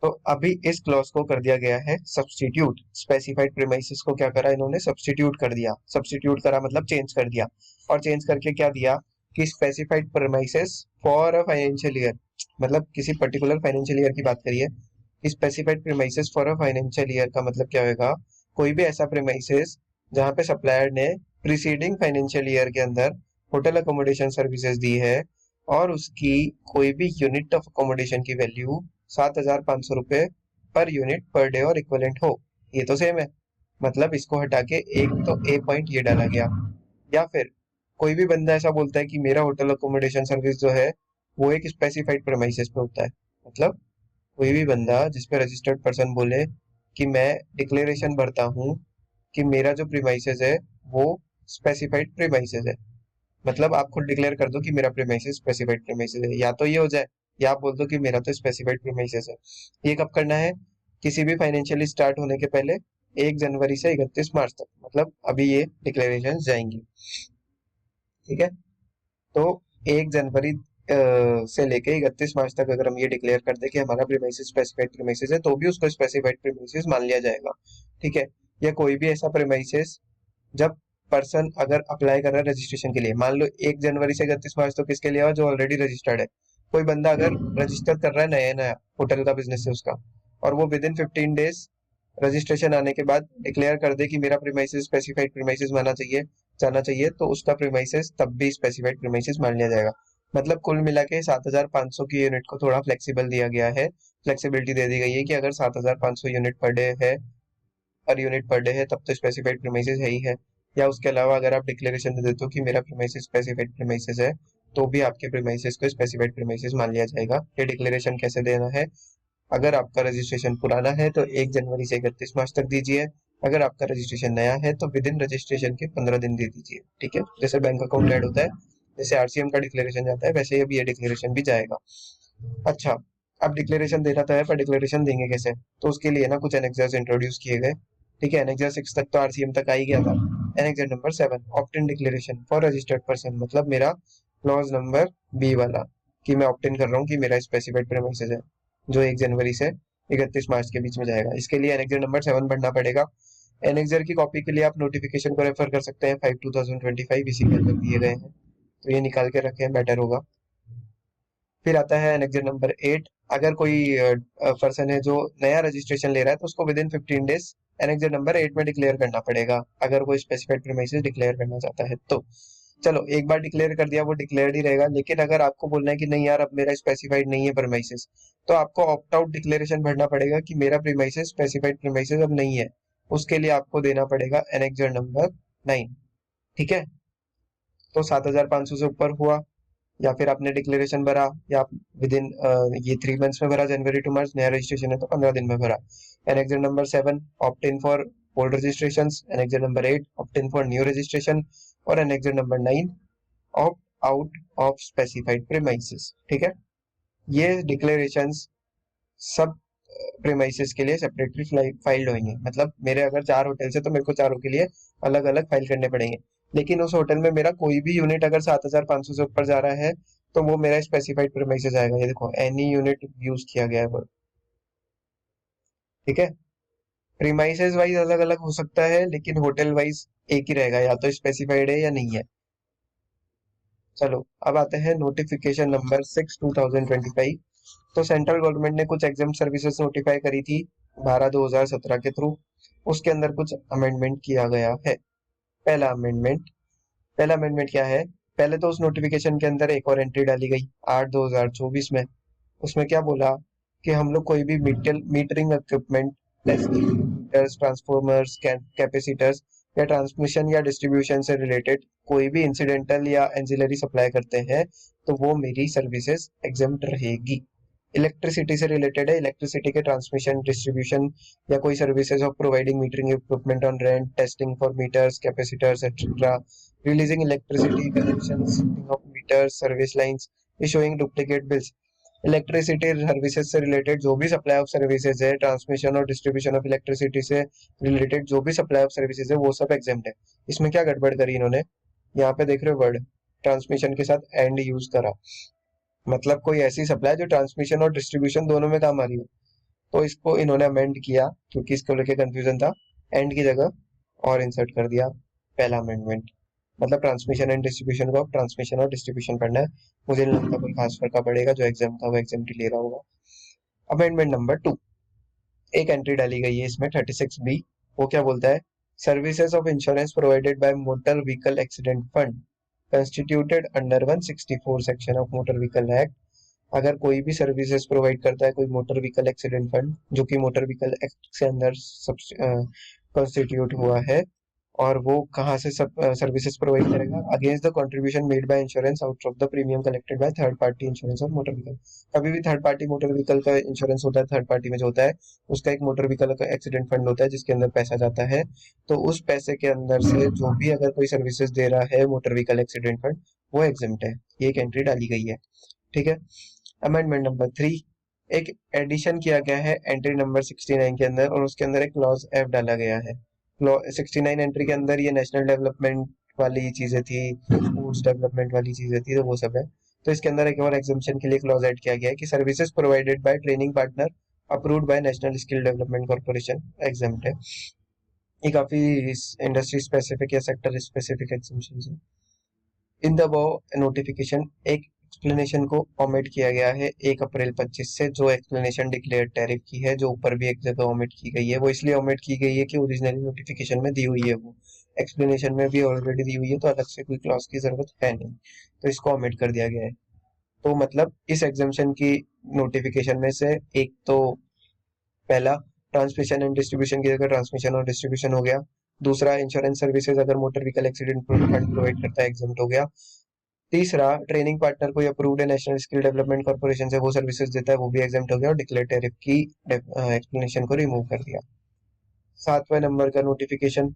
तो अभी इस क्लॉज को कर दिया गया है सब्स्टिट्यूट। स्पेसिफाइड प्रीमाइसेस को क्या करा इन्होंने, सब्स्टिट्यूट कर दिया। सब्स्टिट्यूट करा मतलब चेंज कर दिया। और चेंज करके क्या दिया कि specified premises for a financial year, मतलब किसी पर्टिकुलर फाइनेंशियल ईयर की बात करिए। Specified premises for a financial year का मतलब क्या होगा, कोई भी ऐसा प्रीमाइसेस जहां पे सप्लायर ने प्रीसीडिंग फाइनेंशियल ईयर के अंदर होटल अकोमोडेशन सर्विसेज दी है, और उसकी कोई भी यूनिट ऑफ अकोमोडेशन की वैल्यू 7,500 रुपये पर यूनिट पर डे और इक्वलेंट हो। ये तो सेम है, मतलब इसको हटा के एक तो ए पॉइंट ये डाला गया। या फिर कोई भी बंदा ऐसा बोलता है कि मेरा होटल अकोमोडेशन सर्विस जो है वो एक स्पेसिफाइड प्रीमाइसेस पे होता है, मतलब कोई भी बंदा जिसपे रजिस्टर्ड पर्सन बोले कि मैं डिक्लेरेशन भरता हूँ कि मेरा जो प्रीमाइसेस है वो स्पेसिफाइड प्रीमाइसेस है, मतलब आप खुद डिक्लेयर कर दो कि मेरा प्रीमाइसेस स्पेसिफाइड प्रीमाइसेस है, या तो ये हो जाए या आप बोल दो कि मेरा तो स्पेसिफाइड प्रीमाइसेस है। ये कब करना है, किसी भी फाइनेंशियल स्टार्ट होने के पहले 1 जनवरी से 31 मार्च तक, मतलब अभी ये डिक्लेरेशन जाएंगी। ठीक है, तो 1 जनवरी से लेके 31 मार्च तक अगर हम ये डिक्लेयर कर दे कि हमारा प्रीमाइसेस स्पेसिफाइड प्रीमाइसेस है, तो भी उसको स्पेसिफाइड प्रीमाइसेस मान लिया जाएगा। ठीक है, या कोई भी ऐसा प्रीमाइसेस जब पर्सन अगर अप्लाई कर रहा है रजिस्ट्रेशन के लिए, मान लो 1 जनवरी से 31 मार्च तो किसके लिए हुआ, जो ऑलरेडी रजिस्टर्ड है। कोई बंदा अगर रजिस्टर कर रहा है नया नया, होटल का बिजनेस है उसका, और वो विद इन 15 डेज रजिस्ट्रेशन आने के बाद डिक्लेयर कर दे कि मेरा प्रीमाइसेस स्पेसिफाइड प्रीमाइसेस माना चाहिए जाना चाहिए, तो उसका प्रीमाइसेस तब भी स्पेसिफाइड प्रीमाइसेस मान लिया जाएगा। मतलब कुल मिला के 7,500 की यूनिट को थोड़ा फ्लेक्सिबल दिया गया है, फ्लेक्सिबिलिटी दे दी गई है कि अगर 7,500 यूनिट पर डे है, पर यूनिट पर डे है, तब तो स्पेसिफाइड प्रीमाइसेस है ही है। या उसके अलावा अगर आप डिक्लेरेशन दे देते हो कि मेरा प्रीमाइसेस स्पेसिफाइड प्रीमाइसेस है, तो भी आपके प्रीमाइसेस को स्पेसिफाइड प्रीमाइसेस मान लिया जाएगा। ये डिक्लेरेशन कैसे देना है, अगर आपका रजिस्ट्रेशन पुराना है तो 1 जनवरी से 31 मार्च तक दीजिए। अगर आपका रजिस्ट्रेशन नया है तो विद इन रजिस्ट्रेशन के 15 दिन दे दीजिए। ठीक है, जैसे बैंक अकाउंट ऐड होता है, जैसे आरसीएम का डिक्लेरेशन जाता है, वैसे ही अभी ये डिक्लेरेशन भी जाएगा। अच्छा, अब डिक्लेरेशन देना तो है, पर डिक्लेरेशन देंगे कैसे, तो उसके लिए ना कुछ एनेक्सर्स इंट्रोड्यूस किए गए। ठीक है, एनेक्सर 6 तक तो आरसीएम तक आ ही गया था। Annexure number 7, opt in declaration for registered person, मतलब मेरा क्लॉज नंबर बी वाला, कि मैं ऑप्ट इन कर रहा हूँ कि मेरा स्पेसिफाइड प्रीमाइसेस है, जो 1 जनवरी से 31 मार्च के बीच में जाएगा। इसके लिए एनेक्सर नंबर 7 भरना पड़ेगा। एनेक्सर की कॉपी के लिए आप नोटिफिकेशन को रेफर कर सकते हैं, 5/2025 इसी के अंदर दिए गए हैं, तो ये निकाल के रखें, बेटर होगा। फिर आता है एनेक्सर नंबर 8। अगर कोई पर्सन है जो नया रजिस्ट्रेशन ले रहा है, तो उसको with in 15 days annexure number 8 में डिक्लेयर करना पड़ेगा, अगर कोई स्पेसिफाइड प्रीमाइसेस डिक्लेयर करना चाहता है तो। चलो, एक बार डिक्लेयर कर दिया वो डिक्लेयर्ड ही रहेगा, लेकिन अगर आपको बोलना है कि नहीं यार अब मेरा स्पेसिफाइड नहीं है प्रीमाइसेस, तो आपको ऑप्ट आउट डिक्लेरेशन भरना पड़ेगा कि मेरा प्रीमाइसेस स्पेसिफाइड प्रीमाइसेस अब नहीं है। उसके लिए आपको देना पड़ेगा एनेक्सर नंबर 9। ठीक है, तो 7,500 से ऊपर हुआ, या फिर आपने डिक्लेरेशन भरा, या विद इन ये 3 मंथ्स में भरा, जनवरी टू मार्च, नया रजिस्ट्रेशन है तो 15 दिन में भरा। Annexure number 7, opt in for old registration. Annexure number 8, opt in for new registration. और annexure number 9, opt out of specified premises. ठीक है, ये डिक्लेरेशंस सब प्रीमाइसेस के लिए सेपरेटली फाइल्ड होंगे, मतलब मेरे अगर 4 होटल है तो मेरे को चारों के लिए अलग अलग फाइल करने पड़ेंगे। लेकिन उस होटल में मेरा कोई भी यूनिट अगर 7,500 से ऊपर जा रहा है, तो वो मेरा स्पेसिफाइड प्रीमाइसेस आएगा। ये देखो, एनी यूनिट यूज किया गया है वो। ठीक है, प्रीमाइसेस वाइज अलग अलग हो सकता है, लेकिन होटल वाइज एक ही रहेगा, या तो स्पेसिफाइड है या नहीं है। चलो, अब आते हैं नोटिफिकेशन नंबर 6/2025। तो सेंट्रल गवर्नमेंट ने कुछ एग्जाम सर्विसेज नोटिफाई करी थी 12/2017 के थ्रू। उसके अंदर कुछ अमेंडमेंट किया गया है। पहला अमेंडमेंट पहला अमेंडमेंट क्या है, पहले तो उस नोटिफिकेशन के अंदर एक और एंट्री डाली गई 8/2024 में। उसमें क्या बोला कि हम लोग कोई भी metering equipment, meters, transformers, capacitors, या ट्रांसमिशन या डिस्ट्रीब्यूशन से रिलेटेड कोई भी इंसिडेंटल या एंजिलरी सप्लाई करते हैं, तो वो मेरी सर्विसेज एग्जम्प्ट रहेगी। इलेक्ट्रिसिटी से रिलेटेड है, इलेक्ट्रिसिटी के ट्रांसमिशन, डिस्ट्रीब्यूशन, या कोई services of providing metering equipment on rent, testing for meters, capacitors etcetera, releasing electricity connections, of meters, service lines, issuing duplicate bills. Electricity services से related जो भी supply of services है, transmission और distribution of electricity से related जो भी supply of services है वो सब एग्जेम्प्ट है। इसमें क्या गड़बड़ करी इन्होंने, यहाँ पे देख रहे हो वर्ड ट्रांसमिशन के साथ एंड यूज करा, मतलब कोई ऐसी सप्लाई जो ट्रांसमिशन और डिस्ट्रीब्यूशन दोनों में काम आ रही हो, तो इसको इन्होंने अमेंड किया क्योंकि इसको लेके कंफ्यूजन था, एंड की जगह और इंसर्ट कर दिया पहला अमेंडमेंट। मतलब ट्रांसमिशन एंड डिस्ट्रीब्यूशन को ट्रांसमिशन और डिस्ट्रीब्यूशन पढ़ना है। मुझे नहीं लगता कोई खास फर्क पड़ेगा, जो एग्जाम था वो एग्जाम ले रहा होगा। अमेंडमेंट नंबर 2, एक एंट्री डाली गई है इसमें 36B। वो क्या बोलता है, services of insurance provided by motor vehicle accident fund constituted under 164 section of motor vehicle act. अगर कोई भी सर्विसेज प्रोवाइड करता है कोई मोटर व्हीकल एक्सीडेंट फंड जो कि मोटर व्हीकल एक्ट से अंदर कॉन्स्टिट्यूट हुआ है, और वो कहाँ से सर्विसेज प्रोवाइड करेगा, against the contribution made by insurance out of the premium collected by third party insurance of motor vehicle. कभी भी थर्ड पार्टी मोटर व्हीकल का इंश्योरेंस होता है, थर्ड पार्टी में जो होता है उसका एक मोटर व्हीकल का एक्सीडेंट फंड होता है जिसके अंदर पैसा जाता है। तो उस पैसे के अंदर से जो भी अगर कोई सर्विसेज दे रहा है मोटर व्हीकल एक्सीडेंट फंड, वो एग्जेम्प्ट है। ये एक एंट्री डाली गई है, ठीक है। अमेंडमेंट नंबर 3, एक एडिशन किया गया है एंट्री नंबर 69 के अंदर, और उसके अंदर एक क्लॉज एफ डाला गया है। 69 एंट्री के अंदर ये नेशनल डेवलपमेंट वाली चीजें थी, स्पोर्ट्स डेवलपमेंट वाली चीजें थी, तो वो सब है। तो इसके अंदर एक और एग्जाम्पशन के लिए क्लॉज ऐड किया गया है कि services provided by training partner approved by national skill development corporation exempt है। ये काफी इंडस्ट्री स्पेसिफिक या सेक्टर स्पेसिफिक एग्जाम्पशन है। इन द नोटिफिकेशन एक एक्सप्लेनेशन को ओमिट किया गया है 1 अप्रैल 25 से, जो एक्सप्लेनेशन डिक्लेयर टैरिफ की है, जो ऊपर भी एक जगह ओमिट की गई है। वो इसलिए ओमिट की गई है कि ओरिजिनली नोटिफिकेशन में दी हुई है, वो एक्सप्लेनेशन में भी ऑलरेडी दी हुई है, तो अलग से कोई क्लॉज की जरूरत है नहीं, तो इसको ओमिट कर दिया गया है। तो मतलब इस एग्जाम्पशन की नोटिफिकेशन में से एक तो पहला ट्रांसमिशन एंड डिस्ट्रीब्यूशन की जगह ट्रांसमिशन और डिस्ट्रीब्यूशन हो गया। दूसरा इंश्योरेंस सर्विसेज अगर motor vehicle accident fund provide करता है एग्जाम्प्ट हो गया। तीसरा ट्रेनिंग पार्टनर कोई अप्रूव्ड है नेशनल स्किल डेवलपमेंट कॉर्पोरेशन से, वो सर्विसेज देता है, वो भी एग्जाम्प्ट हो गया, और डिक्लेयर टैरिफ की एक्सप्लेनेशन को रिमूव कर दिया। सातवें नंबर का नोटिफिकेशन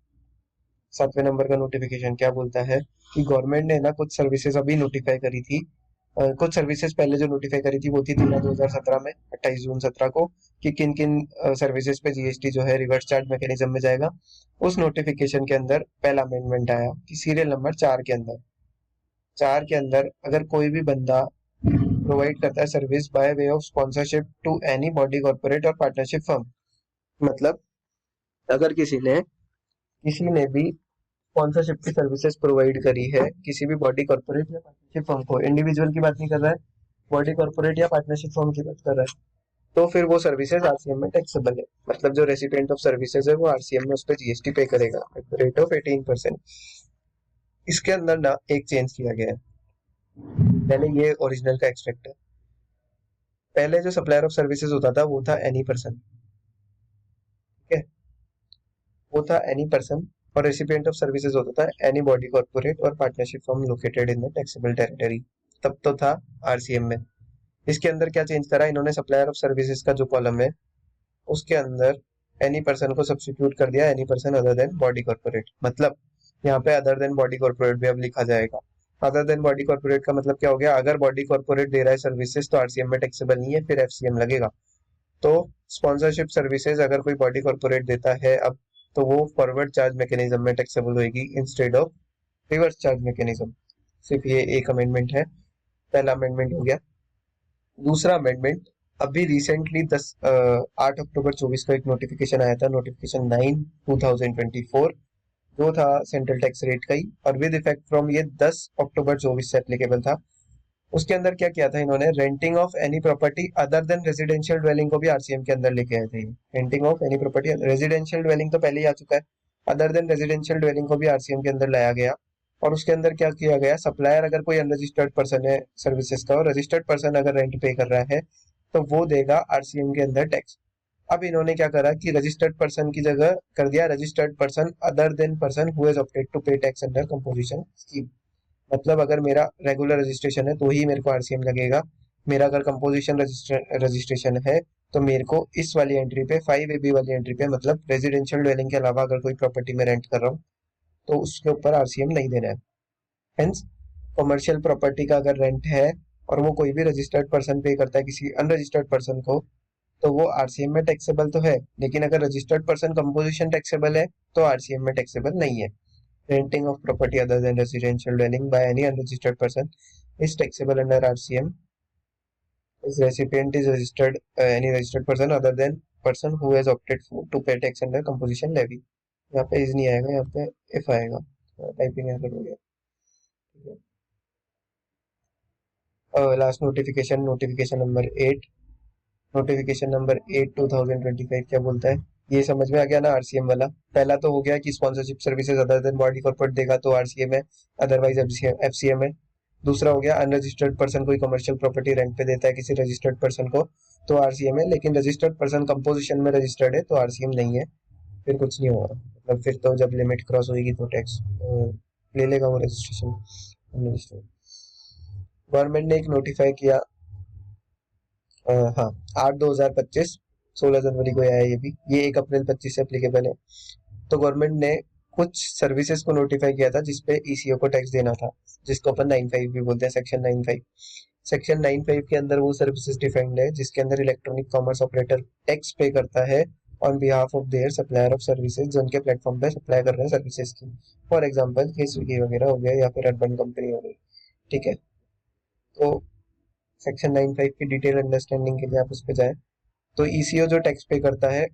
सातवें नंबर का नोटिफिकेशन क्या बोलता है कि गवर्नमेंट ने ना कुछ सर्विसेज अभी नोटिफाई करी थी, कुछ सर्विसेज पहले जो नोटिफाई करी थी वो थी 13/2017 में 28 जून 2017 को, कि किन किन सर्विसेज पे जीएसटी जो है रिवर्स चार्ज मैकेनिज्म में जाएगा। उस नोटिफिकेशन के अंदर पहला अमेंडमेंट आया कि सीरियल नंबर 4 के अंदर अगर कोई भी बंदा प्रोवाइड करता है service by way of sponsorship to any body corporate और पार्टनरशिप फर्म, मतलब अगर किसी ने भी स्पॉन्सरशिप की सर्विसेज प्रोवाइड करी है किसी भी बॉडी कॉर्पोरेट या पार्टनरशिप फर्म को, इंडिविजुअल की बात नहीं कर रहा है, बॉडी कॉर्पोरेट या पार्टनरशिप फर्म की बात कर रहा है, तो फिर वो सर्विसेज आरसीएम में टैक्सेबल है। मतलब जो रेसिडेंट ऑफ सर्विसेज है वो आरसीएम में उस पर जीएसटी पे करेगा रेट ऑफ 18%। इसके अंदर ना एक चेंज किया गया है, पहले ये ओरिजिनल का एक्सट्रैक्ट है। पहले जो सप्लायर ऑफ सर्विसेज होता था वो था एनी पर्सन, ठीक है, वो था एनी पर्सन, और रेसिपिएंट ऑफ सर्विसेज होता था एनी बॉडी कॉर्पोरेट और partnership firm located in the taxable territory, तब तो था आरसीएम में। इसके अंदर क्या चेंज करा इन्होंने, सप्लायर ऑफ सर्विसेज का जो कॉलम है उसके अंदर एनी पर्सन को सब्स्टिट्यूट कर दिया any person other then body corporate. मतलब यहाँ पे अदर देन बॉडी कॉर्पोरेट भी अब लिखा जाएगा। अदर देन बॉडी कॉर्पोरेट का मतलब क्या हो गया, अगर बॉडी कॉर्पोरेट दे रहा है सर्विसेज तो आरसीएम में टैक्सेबल नहीं है, फिर एफसीएम लगेगा। तो स्पॉन्सरशिप सर्विसेज अगर कोई बॉडी कॉर्पोरेट देता है अब, तो वो फॉरवर्ड चार्ज मैकेनिज्म में टैक्सेबल होगी instead of reverse charge mechanism. सिर्फ ये एक अमेंडमेंट है, पहला अमेंडमेंट हो गया। दूसरा अमेंडमेंट अभी रिसेंटली 8 अक्टूबर 24 को एक नोटिफिकेशन आया था, नोटिफिकेशन 9/2024, जो था सेंट्रल टैक्स रेट का ही, और विद इफेक्ट फ्रॉम ये 10 अक्टूबर 24 से एप्लीकेबल था। उसके अंदर क्या किया था इन्होंने, renting of any property other than residential dwelling को भी आरसीएम के अंदर लेके आए थे। Renting of any property, residential dwelling तो पहले ही आ चुका है, अदर देन रेजिडेंशियल ड्वेलिंग को भी आरसीएम के अंदर लाया गया। और उसके अंदर क्या किया गया, सप्लायर अगर कोई अनरजिस्टर्ड पर्सन है सर्विसेज का, और रजिस्टर्ड पर्सन अगर रेंट पे कर रहा है तो वो देगा आरसीएम के अंदर टैक्स। अब इन्होंने क्या करा कि रजिस्टर्ड पर्सन की जगह कर दिया registered person other than person who has opted to pay tax under composition scheme. मतलब अगर मेरा रेगुलर रजिस्ट्रेशन है तो ही मेरे को आरसीएम लगेगा, मेरा अगर कंपोजिशन रजिस्ट्रेशन है तो मेरे को इस वाली एंट्री पे 5AB वाली एंट्री पे, मतलब रेजिडेंशियल ड्वेलिंग के अलावा अगर कोई प्रॉपर्टी में रेंट कर रहा हूँ तो उसके ऊपर आरसीएम नहीं देना है। हेंस कमर्शियल प्रॉपर्टी का अगर रेंट है और वो कोई भी रजिस्टर्ड पर्सन पे करता है किसी अनरजिस्टर्ड पर्सन को, तो वो आरसीएम में टैक्सेबल तो है, लेकिन अगर रजिस्टर्ड पर्सन कंपोजिशन टैक्सेबल है तो आरसीएम में टैक्सेबल नहीं है। Renting of property other than residential dwelling by any unregistered person is taxable under RCM. If recipient is registered, any registered person other than person who has opted for to pay tax under composition levy. यहाँ पे is नहीं आएगा, यहाँ पे if आएगा, typing error हो गया। ठीक है, last notification, notification number 8। Notification number 8 2025 क्या बोलता है, ये समझ में आ गया ना आरसीएम वाला। पहला तो हो गया कि sponsorship services other than body corporate देगा तो आरसीएम है, अदरवाइज एफसीएम है। दूसरा हो गया अनरजिस्टर्ड पर्सन कोई कमर्शियल प्रॉपर्टी रेंट पे देता है किसी रजिस्टर्ड पर्सन को तो आरसीएम है, लेकिन रजिस्टर्ड पर्सन कंपोजिशन में रजिस्टर्ड है तो आरसीएम नहीं है, फिर कुछ नहीं होगा। मतलब फिर तो जब लिमिट क्रॉस होगी तो टैक्स ले लेगा वो रजिस्ट्रेशन। गवर्नमेंट ने एक नोटिफाई किया, हाँ, 8/2025, 16 जनवरी को आया ये भी, ये 1 अप्रैल 25 से अप्लीकेबल है। तो गवर्नमेंट ने कुछ सर्विसेज को नोटिफाई किया था जिसपे ईसीओ को टैक्स देना था, जिसको अपन 95 भी बोलते हैं, सेक्शन 95। सेक्शन 95 के अंदर वो सर्विसेज डिफाइंड है जिसके अंदर इलेक्ट्रॉनिक कॉमर्स ऑपरेटर टैक्स पे करता है on behalf of their supplier of services, जो उनके प्लेटफॉर्म पे सप्लाई कर रहे हैं सर्विसेज की। फॉर एग्जाम्पल ये स्विगी वगैरह हो गया या फिर अर्बन कंपनी हो गई। ठीक है, तो सेक्शन 95 की डिटेल अंडरस्टैंडिंग के लिए आप उस पर जाएं। तो ईसीओ जो टैक्स पे करता है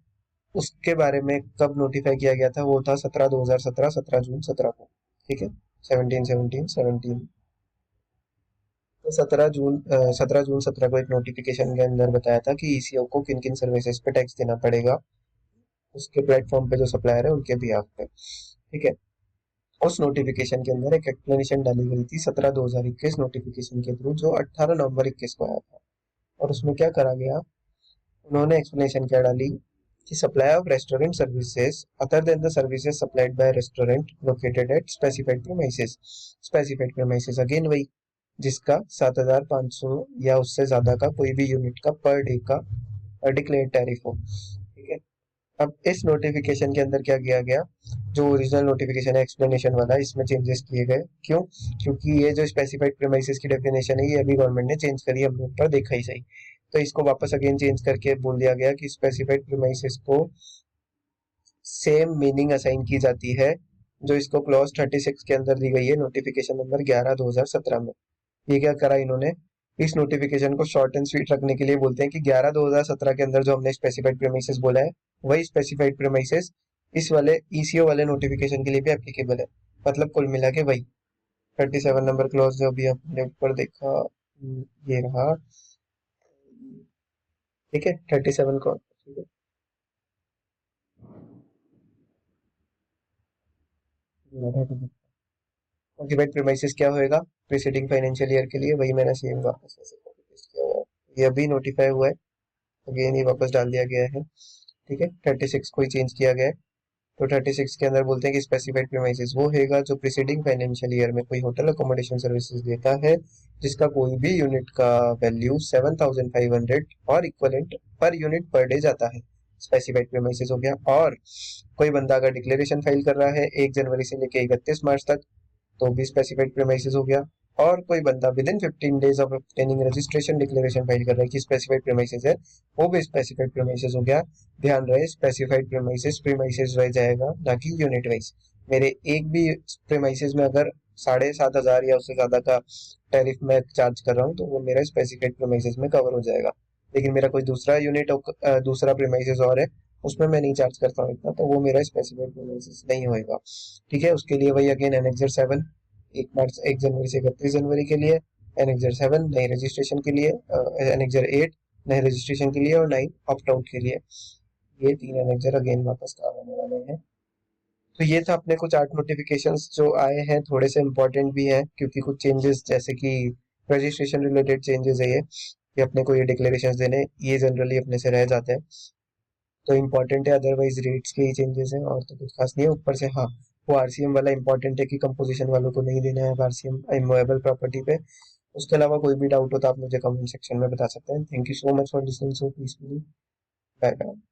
उसके बारे में कब नोटिफाई किया गया था, वो था 17/2017, 17 जून 17 को। ठीक है, 17 तो 17 जून 17 को एक नोटिफिकेशन के अंदर बताया था कि ईसीओ को किन किन सर्विसेज पे टैक्स देना पड़ेगा उसके प्लेटफॉर्म पे जो सप्लायर है उनके बिहाफ पे। ठीक है, उस नोटिफिकेशन के अंदर एक एक्सप्लेनेशन डाली गई थी 17/2021 नोटिफिकेशन के थ्रू, जो 18 नवंबर 21 को आया था। और उसमें क्या करा गया, उन्होंने एक्सप्लेनेशन क्या डाली कि supply of restaurant services other than the services supplied by restaurant located at specified premises. Specified premises again वही, जिसका 7,500 या उससे ज्यादा का कोई भी यूनिट का पर डे का डिक्लेयर्ड टैरिफ हो। ठीक है, अब इस नोटिफिकेशन के अंदर क्या किया गया, जो ओरिजिनल नोटिफिकेशन है एक्सप्लेनेशन वाला, इसमें चेंजेस किए गए। क्यों? क्योंकि ये जो स्पेसिफाइड प्रीमाइसेस की डेफिनेशन है ये अभी गवर्नमेंट ने चेंज करी, हमने ऊपर देखा ही सही। तो इसको वापस अगेन चेंज करके बोल दिया गया कि स्पेसिफाइड प्रीमाइसेस को सेम मीनिंग असाइन की जाती है जो इसको क्लॉज 36 के अंदर दी गई है नोटिफिकेशन नंबर 11/2017 में। ये क्या करा इन्होंने, इस नोटिफिकेशन को शॉर्ट एंड स्वीट रखने के लिए बोलते हैं कि 11/2017 के अंदर जो हमने स्पेसिफाइड प्रीमाइसेस बोला है वही स्पेसिफाइड प्रीमाइसेस इस वाले ईसीओ वाले नोटिफिकेशन के लिए भी एप्लीकेबल है। मतलब कुल मिला के वही 37 नंबर क्लॉज जो अभी हमने ऊपर देखा, ये रहा। ठीक है, 37 को, ठीक है, ऑक्यूपाइड प्रीमाइसेस क्या होएगा प्रीसीडिंग फाइनेंशियल ईयर के लिए, वही मैंने सेम वापस ऐसे कॉपी पेस्ट किया हुआ है, ये अभी नोटिफाई हुआ है, अगेन ये वापस डाल दिया गया है। ठीक है, 36 को ही चेंज किया गया है। तो 36 के अंदर बोलते हैं कि स्पेसिफाइड प्रीमाइसेस वो हैगा जो प्रीसीडिंग फाइनेंशियल ईयर में कोई होटल अकोमोडेशन सर्विसेज देता है जिसका कोई भी यूनिट का वैल्यू 7,500 और equivalent per unit per day जाता है, स्पेसिफाइड प्रीमाइसेस हो गया। और कोई बंदा अगर डिक्लेरेशन फाइल कर रहा है 1 जनवरी से लेके 31 मार्च तक तो भी स्पेसिफाइड प्रीमाइसेस हो गया। और कोई बंदा with in 15 days of obtaining registration declaration file कर रहा है कि स्पेसिफाइड प्रीमाइसेस है, वो भी स्पेसिफाइड प्रीमाइसेस हो गया। ध्यान रहे, स्पेसिफाइड प्रीमाइसेस वाइज आएगा ना कि यूनिट वाइज। मेरे एक भी प्रीमाइसेस में अगर 7,500 या उससे ज्यादा का टैरिफ मैं चार्ज कर रहा हूँ तो वो मेरा स्पेसिफाइड प्रीमाइसेस में कवर हो जाएगा। लेकिन मेरा कोई दूसरा यूनिट दूसरा प्रीमाइसेस और है उसमें मैं नहीं चार्ज करता हूँ इतना, तो वो मेरा स्पेसिफाइड प्रीमाइसेस नहीं होएगा। ठीक है, उसके लिए वही अगेन एनेक्सर 7 1 जनवरी से 31 जनवरी के लिए, एनेक्सर 7 नई रजिस्ट्रेशन के लिए, एनेक्सर 8 नए रजिस्ट्रेशन के लिए और 9 ऑप्ट आउट के लिए। ये 3 एनेक्सर अगेन वापस काम आने वाले हैं। तो ये था अपने कुछ 8 नोटिफिकेशंस जो आए हैं, थोड़े से इंपॉर्टेंट भी हैं क्योंकि कुछ चेंजेस जैसे कि रजिस्ट्रेशन रिलेटेड चेंजेस है ये अपने को ये डिक्लेरेशंस देने ये जनरली अपने से रह जाते हैं तो इम्पोर्टेंट है, अदरवाइज रेट्स के ही चेंजेस हैं और तो कुछ खास नहीं है। ऊपर से हाँ, वो आरसीएम वाला इम्पोर्टेंट है कि कंपोजिशन वालों को नहीं देना है आरसीएम इमूवेबल प्रॉपर्टी पे। उसके अलावा कोई भी डाउट हो तो आप मुझे कमेंट सेक्शन में बता सकते हैं। Thank you so much for listening so peacefully. Bye bye.